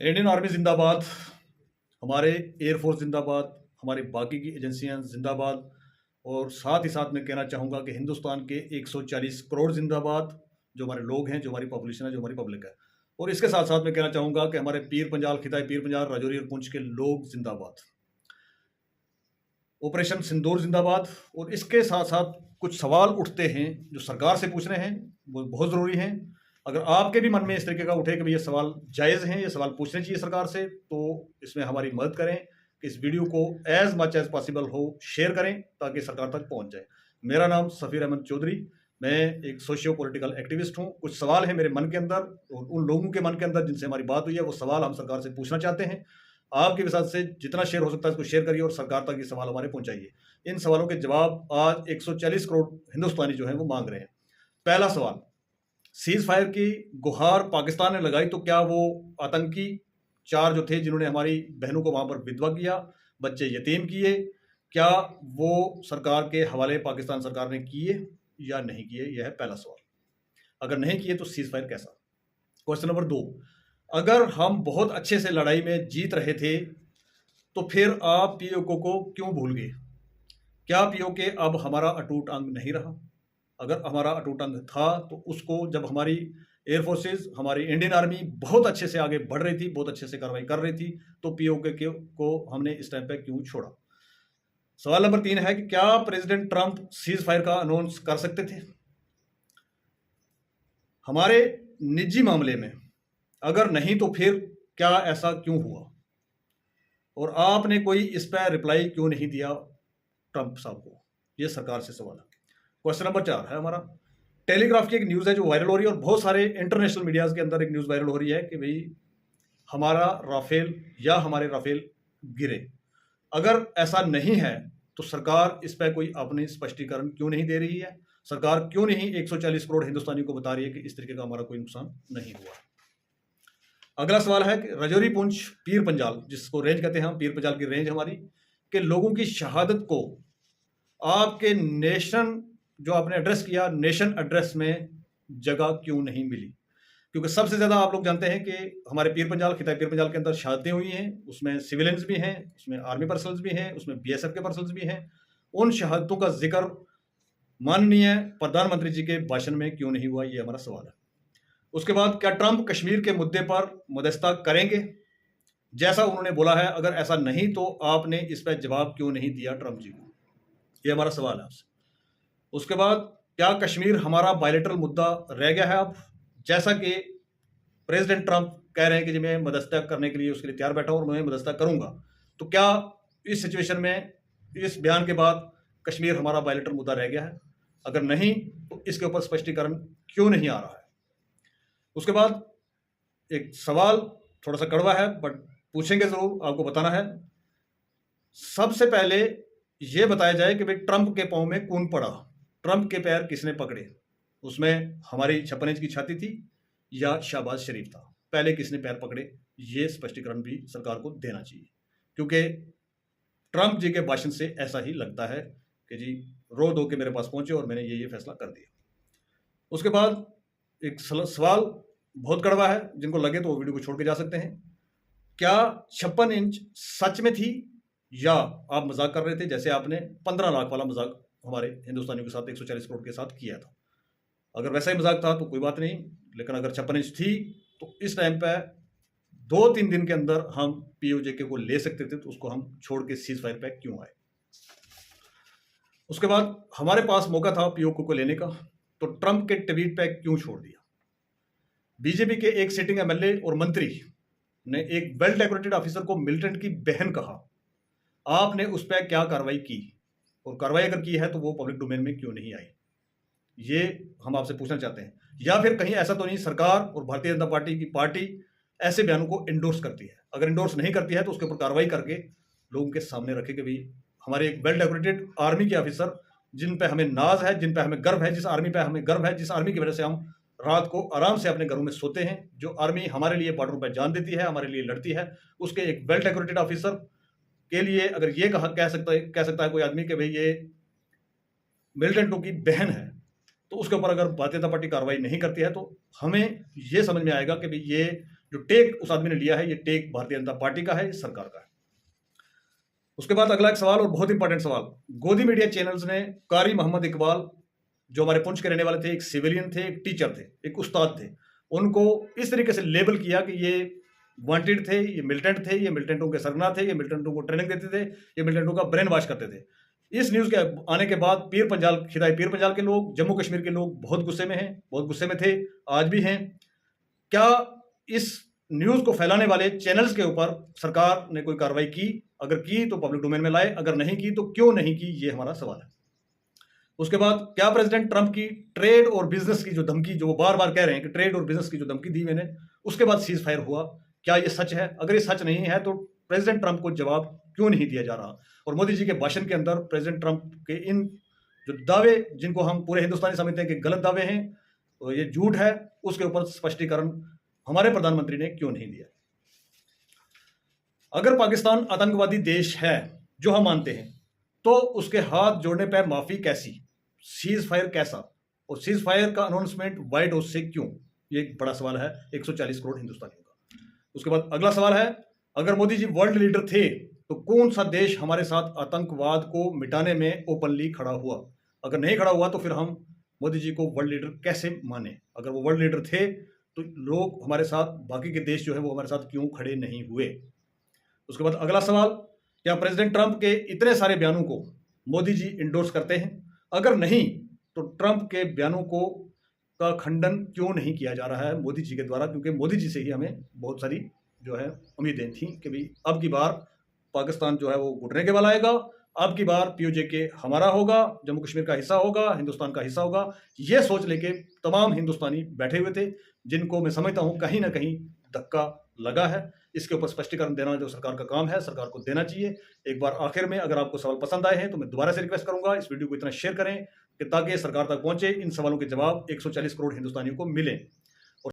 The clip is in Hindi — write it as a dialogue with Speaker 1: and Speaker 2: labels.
Speaker 1: इंडियन आर्मी जिंदाबाद, हमारे एयरफोर्स जिंदाबाद, हमारी बाकी की एजेंसियां जिंदाबाद। और साथ ही साथ मैं कहना चाहूँगा कि हिंदुस्तान के 140 करोड़ जिंदाबाद, जो हमारे लोग हैं, जो हमारी पॉपुलेशन है, जो हमारी पब्लिक है। और इसके साथ साथ मैं कहना चाहूँगा कि हमारे पीर पंजाल, खिताई पीर पंजाल, राजौरी और पुंछ के लोग जिंदाबाद। ऑपरेशन सिंदूर जिंदाबाद। और इसके साथ साथ कुछ सवाल उठते हैं जो सरकार से पूछने हैं, वो बहुत ज़रूरी हैं। अगर आपके भी मन में इस तरीके का उठे कि भाई ये सवाल जायज़ हैं, ये सवाल पूछने चाहिए सरकार से, तो इसमें हमारी मदद करें कि इस वीडियो को एज मच एज पॉसिबल हो शेयर करें ताकि सरकार तक पहुंच जाए। मेरा नाम सफ़ीर अहमद चौधरी, मैं एक सोशियो पॉलिटिकल एक्टिविस्ट हूं। कुछ सवाल हैं मेरे मन के अंदर और उन लोगों के मन के अंदर जिनसे हमारी बात हुई है, वो सवाल हम सरकार से पूछना चाहते हैं। आपके विसात से जितना शेयर हो सकता है इसको शेयर करिए और सरकार तक ये सवाल हमारे पहुंचाइए। इन सवालों के जवाब आज 140 करोड़ हिंदुस्तानी जो हैं वो मांग रहे हैं। पहला सवाल, सीज फायर की गुहार पाकिस्तान ने लगाई तो क्या वो आतंकी 4 जो थे जिन्होंने हमारी बहनों को वहां पर विधवा किया, बच्चे यतीम किए, क्या वो सरकार के हवाले पाकिस्तान सरकार ने किए या नहीं किए? यह है पहला सवाल। अगर नहीं किए तो सीज फायर कैसा? क्वेश्चन नंबर 2, अगर हम बहुत अच्छे से लड़ाई में जीत रहे थे तो फिर आप पीओके को क्यों भूल गए? क्या पीओके अब हमारा अटूट अंग नहीं रहा? अगर हमारा अटूट अंग था तो उसको जब हमारी एयरफोर्सेज, हमारी इंडियन आर्मी बहुत अच्छे से आगे बढ़ रही थी, बहुत अच्छे से कार्रवाई कर रही थी, तो पीओके को हमने इस टाइम पे क्यों छोड़ा? सवाल नंबर 3 है कि क्या प्रेसिडेंट ट्रंप सीज फायर का अनाउंस कर सकते थे? हमारे निजी मामले में अगर नहीं तो फिर क्या ऐसा क्यों हुआ? और आपने कोई इस पर रिप्लाई क्यों नहीं दिया ट्रंप साहब को? ये सरकार से सवाल है। क्वेश्चन नंबर 4 है हमारा, टेलीग्राफ की एक न्यूज़ है जो वायरल हो रही है और बहुत सारे इंटरनेशनल मीडियाज के अंदर एक न्यूज़ वायरल हो रही है कि भाई हमारा राफेल या हमारे राफेल गिरे। अगर ऐसा नहीं है तो सरकार इस पर कोई अपनी स्पष्टीकरण क्यों नहीं दे रही है? सरकार क्यों नहीं 140 करोड़ हिंदुस्तानी को बता रही है कि इस तरीके का हमारा कोई नुकसान नहीं हुआ? अगला सवाल है कि राजौरी, पुंछ, पीर पंजाल, जिसको रेंज कहते हैं हम, पीर पंजाल की रेंज हमारी, के लोगों की शहादत को आपके नेशन, जो आपने एड्रेस किया, नेशन एड्रेस में जगह क्यों नहीं मिली? क्योंकि सबसे ज़्यादा आप लोग जानते हैं कि हमारे पीर पंजाल, खिताई पीर पंजाल के अंदर शहादतें हुई हैं, उसमें सिविलियंस भी हैं, उसमें आर्मी पर्सनल्स भी हैं, उसमें बीएसएफ के पर्सनल्स भी हैं। उन शहादतों का जिक्र माननीय प्रधानमंत्री जी के भाषण में क्यों नहीं हुआ? ये हमारा सवाल है। उसके बाद, क्या ट्रंप कश्मीर के मुद्दे पर मध्यस्थता करेंगे जैसा उन्होंने बोला है? अगर ऐसा नहीं तो आपने इस पर जवाब क्यों नहीं दिया ट्रंप जी को? ये हमारा सवाल है आपसे। उसके बाद, क्या कश्मीर हमारा बायलैटरल मुद्दा रह गया है अब, जैसा कि प्रेसिडेंट ट्रंप कह रहे हैं कि जी मैं मध्यस्थता करने के लिए उसके लिए तैयार बैठा हूं और मैं मध्यस्थता करूंगा? तो क्या इस सिचुएशन में, इस बयान के बाद कश्मीर हमारा बायलैटरल मुद्दा रह गया है? अगर नहीं तो इसके ऊपर स्पष्टीकरण क्यों नहीं आ रहा है? उसके बाद एक सवाल थोड़ा सा कड़वा है बट पूछेंगे जरूर, आपको बताना है। सबसे पहले यह बताया जाए कि भाई ट्रंप के पांव में कौन पड़ा, ट्रंप के पैर किसने पकड़े? उसमें हमारी 56 इंच की छाती थी या शहबाज शरीफ था? पहले किसने पैर पकड़े? ये स्पष्टीकरण भी सरकार को देना चाहिए, क्योंकि ट्रंप जी के भाषण से ऐसा ही लगता है कि जी रो धो के मेरे पास पहुंचे और मैंने ये फैसला कर दिया। उसके बाद एक सवाल बहुत कड़वा है, जिनको लगे तो वो वीडियो को छोड़ के जा सकते हैं। क्या 56 इंच सच में थी या आप मजाक कर रहे थे, जैसे आपने 15 लाख वाला मजाक हमारे हिंदुस्तानियों के साथ 140 करोड़ के साथ किया था? अगर वैसा ही मजाक था तो कोई बात नहीं, लेकिन अगर 56 इंच थी तो इस टाइम पे 2-3 दिन के अंदर हम पीओके को ले सकते थे, तो उसको हम छोड़ के सीज फायर पे क्यों आए? उसके बाद हमारे पास मौका था पीओके को लेने का, तो ट्रंप के ट्वीट पे क्यों छोड़ दिया? बीजेपी के एक सिटिंग एमएलए और मंत्री ने एक वेल डेकोरेटेड ऑफिसर को मिलिटेंट की बहन कहा, आपने उस पर क्या कार्रवाई की? और कार्रवाई अगर की है तो वो पब्लिक डोमेन में क्यों नहीं आई? ये हम आपसे पूछना चाहते हैं। या फिर कहीं ऐसा तो नहीं सरकार और भारतीय जनता पार्टी की पार्टी ऐसे बयानों को इंडोर्स करती है? अगर इंडोर्स नहीं करती है तो उसके ऊपर कार्रवाई करके लोगों के सामने रखे कि भाई हमारे एक वेल डेकोरेटेड आर्मी के ऑफिसर, जिन पे हमें नाज है, जिन पे हमें गर्व है, जिस आर्मी पे हमें गर्व है, जिस आर्मी की वजह से हम रात को आराम से अपने घरों में सोते हैं, जो आर्मी हमारे लिए बॉर्डर पर जान देती है, हमारे लिए लड़ती है, उसके एक वेल डेकोरेटेड ऑफिसर के लिए अगर ये कह सकता है कोई आदमी कि भाई ये मिलिटेंटों की बहन है, तो उसके ऊपर अगर भारतीय जनता पार्टी कार्रवाई नहीं करती है तो हमें ये समझ में आएगा कि भाई ये जो टेक उस आदमी ने लिया है, ये टेक भारतीय जनता पार्टी का है, इस सरकार का है। उसके बाद अगला एक सवाल, और बहुत इंपॉर्टेंट सवाल, गोदी मीडिया चैनल्स ने कारी मोहम्मद इकबाल, जो हमारे पुंछ के रहने वाले थे, एक सिविलियन थे, एक टीचर थे, एक उस्ताद थे, उनको इस तरीके से लेबल किया कि ये वांटेड थे, ये मिलिटेंट थे, ये मिलिटेंटों के सरगना थे, ये मिलिटेंटों को ट्रेनिंग देते थे, ये मिलिटेंटों का ब्रेन वॉश करते थे। इस न्यूज़ के आने के बाद पीर पंजाल के लोग, जम्मू कश्मीर के लोग बहुत गुस्से में हैं, बहुत गुस्से में थे, आज भी हैं। क्या इस न्यूज़ को फैलाने वाले चैनल्स के ऊपर सरकार ने कोई कार्रवाई की? अगर की तो पब्लिक डोमेन में लाए, अगर नहीं की तो क्यों नहीं की, ये हमारा सवाल है। उसके बाद, क्या प्रेसिडेंट ट्रंप की ट्रेड और बिजनेस की जो धमकी, जो वो बार बार कह रहे हैं कि ट्रेड और बिजनेस की जो धमकी दी मैंने, उसके बाद सीज फायर हुआ, क्या ये सच है? अगर ये सच नहीं है तो प्रेसिडेंट ट्रंप को जवाब क्यों नहीं दिया जा रहा? और मोदी जी के भाषण के अंदर प्रेसिडेंट ट्रंप के इन जो दावे, जिनको हम पूरे हिंदुस्तानी समझते हैं कि गलत दावे हैं, तो ये झूठ है, उसके ऊपर स्पष्टीकरण हमारे प्रधानमंत्री ने क्यों नहीं दिया? अगर पाकिस्तान आतंकवादी देश है, जो हम मानते हैं, तो उसके हाथ जोड़ने पर माफी कैसी, सीज फायर कैसा, और सीज फायर का अनाउंसमेंट व्हाइट हाउस से क्यों? ये एक बड़ा सवाल है 140 करोड़ हिंदुस्तानियों का। उसके बाद अगला सवाल है, अगर मोदी जी वर्ल्ड लीडर थे तो कौन सा देश हमारे साथ आतंकवाद को मिटाने में ओपनली खड़ा हुआ? अगर नहीं खड़ा हुआ तो फिर हम मोदी जी को वर्ल्ड लीडर कैसे माने? अगर वो वर्ल्ड लीडर थे तो लोग हमारे साथ, बाकी के देश जो है वो हमारे साथ क्यों खड़े नहीं हुए? उसके बाद अगला सवाल, क्या प्रेसिडेंट ट्रंप के इतने सारे बयानों को मोदी जी इंडोर्स करते हैं? अगर नहीं तो ट्रंप के बयानों को का खंडन क्यों नहीं किया जा रहा है मोदी जी के द्वारा? क्योंकि मोदी जी से ही हमें बहुत सारी जो है उम्मीदें थी कि भाई अब की बार पाकिस्तान जो है वो घुटने के बल आएगा, अब की बार पीओजे हमारा होगा, जम्मू कश्मीर का हिस्सा होगा, हिंदुस्तान का हिस्सा होगा। ये सोच लेके तमाम हिंदुस्तानी बैठे हुए थे, जिनको मैं समझता हूँ कहीं ना कहीं धक्का लगा है। इसके ऊपर स्पष्टीकरण देना जो सरकार का काम है, सरकार को देना चाहिए। एक बार आखिर में, अगर आपको सवाल पसंद आए हैं तो मैं दोबारा से रिक्वेस्ट करूंगा, इस वीडियो को इतना शेयर करें कि ताकि सरकार तक पहुंचे, इन सवालों के जवाब 140 करोड़ हिंदुस्तानियों को मिलें।